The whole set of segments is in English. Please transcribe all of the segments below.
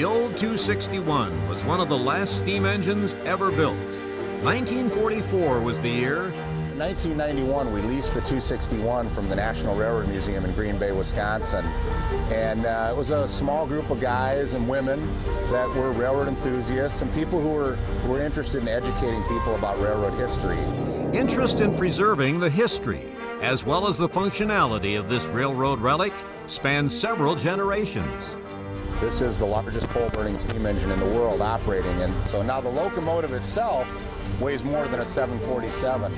old 261 was one of the last steam engines ever built. 1944 was the year. In 1991, we leased the 261 from the National Railroad Museum in Green Bay, Wisconsin. And it was a small group of guys and women that were railroad enthusiasts and people who were interested in educating people about railroad history. Interest in preserving the history, as well as the functionality of this railroad relic, spans several generations. This is the largest coal-burning steam engine in the world operating, and so now the locomotive itself weighs more than a 747.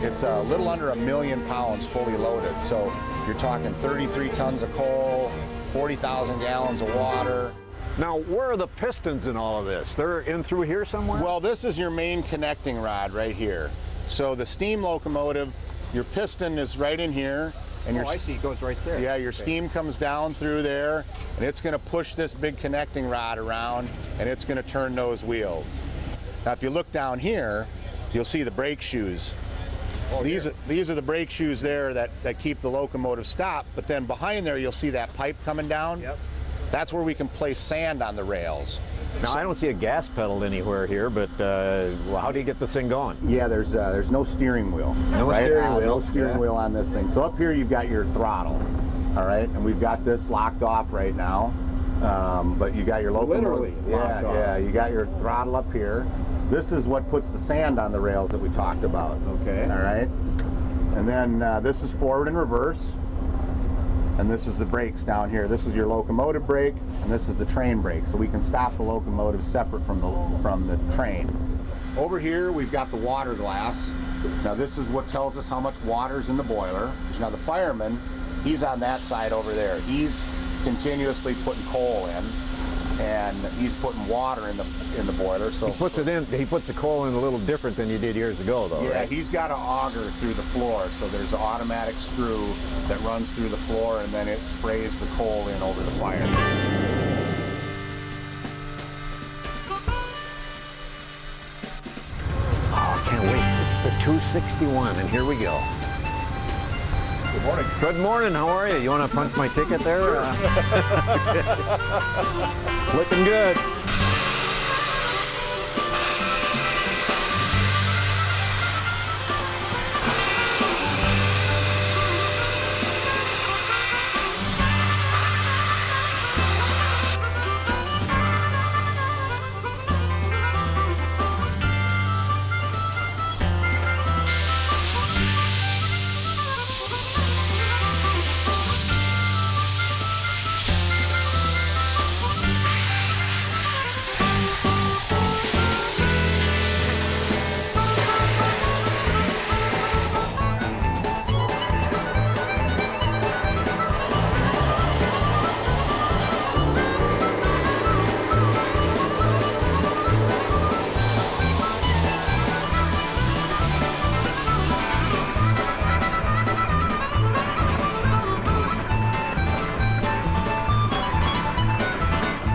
It's a little under 1 million pounds fully loaded, so you're talking 33 tons of coal, 40,000 gallons of water. Now, where are the pistons in all of this? They're in through here somewhere? Well, this is your main connecting rod right here. So the steam locomotive, your piston is right in here. And I see, it goes right there. Yeah, your steam comes down through there, and it's going to push this big connecting rod around, and it's going to turn those wheels. Now, if you look down here, you'll see the brake shoes. Oh, these are the brake shoes there that keep the locomotive stopped, but then behind there you'll see that pipe coming down. Yep. That's where we can place sand on the rails. Now, I don't see a gas pedal anywhere here, but well, how do you get this thing going? Yeah, there's no steering wheel. No steering wheel. No steering wheel on this thing. So up here you've got your throttle, all right? And we've got this locked off right now. But you got your locomotive. Literally locked off. Yeah, you got your throttle up here. This is what puts the sand on the rails that we talked about. Okay. All right. And then this is forward and reverse. And this is the brakes down here. This is your locomotive brake, and this is the train brake. So we can stop the locomotive separate from the train. Over here, we've got the water glass. Now this is what tells us how much water's in the boiler. Now the fireman, he's on that side over there. He's continuously putting coal in, and he's putting water in the boiler. So He puts the coal in a little different than you did years ago, though, yeah, right? he's got an auger through the floor, so there's an automatic screw that runs through the floor, and then it sprays the coal in over the fire. Oh, I can't wait. It's the 261, and here we go. Good morning. Good morning. How are you? You want to punch my ticket there? Looking good.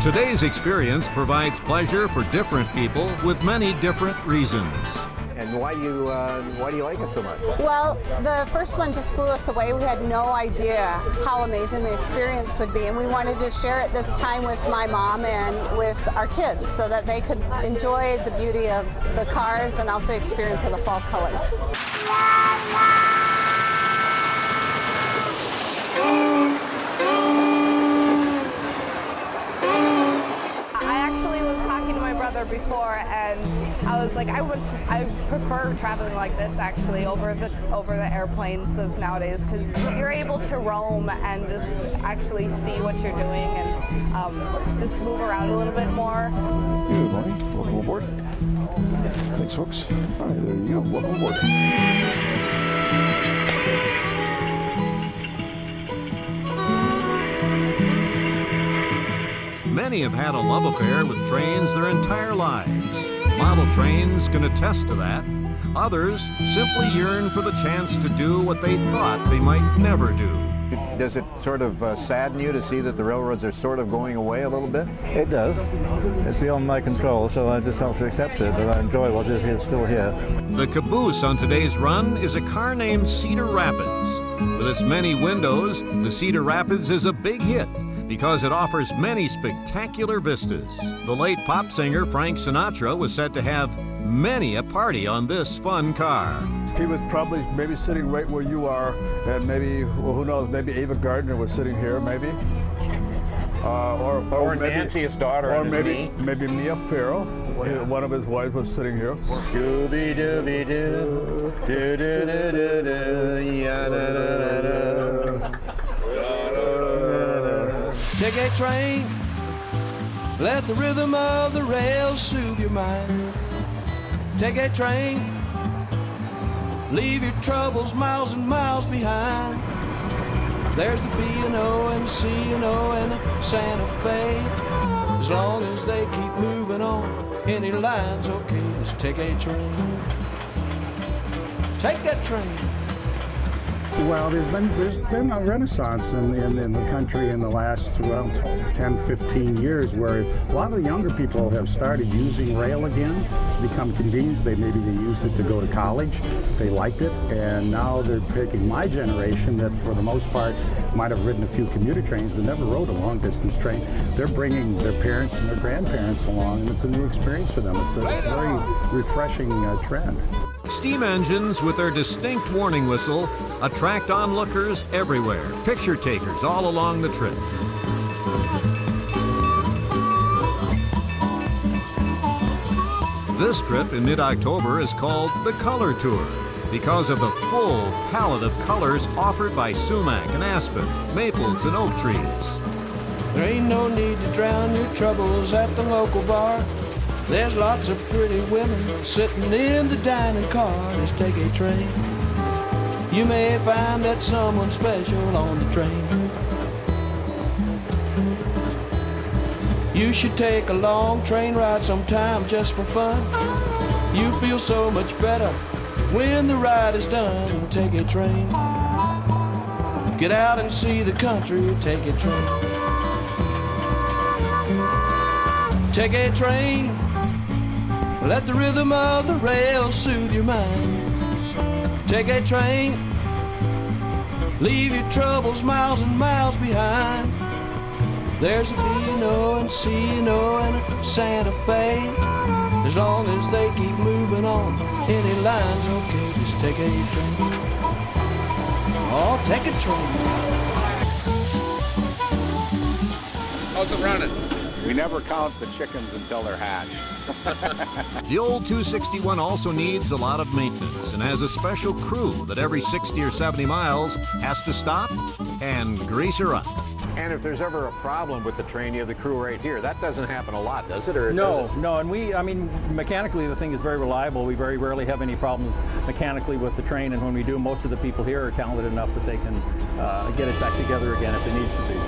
Today's experience provides pleasure for different people with many different reasons. And why do you like it so much? Well, the first one just blew us away. We had no idea how amazing the experience would be, and we wanted to share it this time with my mom and with our kids so that they could enjoy the beauty of the cars and also the experience of the fall colors. Before, and I was like, I prefer traveling like this actually over the airplanes of nowadays, because you're able to roam and just actually see what you're doing and just move around a little bit more. Good morning. Welcome aboard. Thanks, folks. All right, there you go. Welcome aboard. Many have had a love affair with trains their entire lives. Model trains can attest to that. Others simply yearn for the chance to do what they thought they might never do. Does it sort of sadden you to see that the railroads are sort of going away a little bit? It does. It's beyond my control, so I just have to accept it, but I enjoy what is still here. The caboose on today's run is a car named Cedar Rapids. With its many windows, the Cedar Rapids is a big hit, because it offers many spectacular vistas. The late pop singer Frank Sinatra was said to have many a party on this fun car. He was probably maybe sitting right where you are, and maybe, well, who knows, maybe Ava Gardner was sitting here, maybe. Or maybe, Nancy's daughter or on his maybe, knee. maybe Mia Farrow, one of his wives was sitting here. Scooby-Dooby-Doo, do-do-do-do-do, ya-da-da-da-da. Take a train, let the rhythm of the rails soothe your mind. Take a train, leave your troubles miles and miles behind. There's the B&O and the C&O and the Santa Fe. As long as they keep moving on, any line's okay. Just take a train. Take that train. Well, there's been a renaissance in the country in the last 10, 15 years where a lot of the younger people have started using rail again. It's become convenient. Maybe they used it to go to college. They liked it, and now they're picking my generation that for the most part might have ridden a few commuter trains but never rode a long distance train. They're bringing their parents and their grandparents along, and it's a new experience for them. It's a very refreshing trend. Steam engines with their distinct warning whistle attract onlookers everywhere, picture takers all along the trip. This trip in mid-October is called the Color Tour because of the full palette of colors offered by sumac and aspen, maples and oak trees. There ain't no need to drown your troubles at the local bar. There's lots of pretty women sitting in the dining car. Just take a train. You may find that someone special on the train. You should take a long train ride sometime just for fun. You feel so much better when the ride is done. Take a train. Get out and see the country. Take a train. Take a train. Let the rhythm of the rails soothe your mind. Take a train. Leave your troubles miles and miles behind. There's a B&O and C&O and a Santa Fe. As long as they keep moving on, any line's okay. Just take a train. Oh, take a train. How's it running? We never count the chickens until they're hatched. The old 261 also needs a lot of maintenance and has a special crew that every 60 or 70 miles has to stop and grease her up. And if there's ever a problem with the train, you have the crew right here. That doesn't happen a lot, does it? Or No, does it? no, and mechanically the thing is very reliable. We very rarely have any problems mechanically with the train, and when we do, most of the people here are talented enough that they can get it back together again if it needs to be.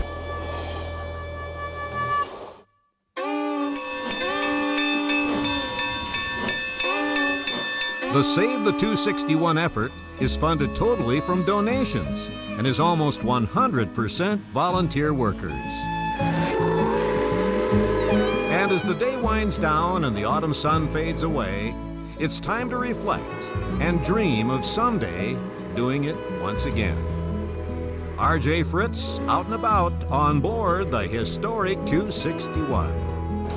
The Save the 261 effort is funded totally from donations and is almost 100% volunteer workers. And as the day winds down and the autumn sun fades away, it's time to reflect and dream of someday doing it once again. R.J. Fritz out and about on board the historic 261.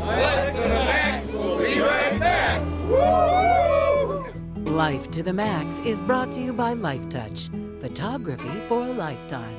Life to the Max, we'll be right back. Life to the Max is brought to you by Lifetouch, photography for a lifetime.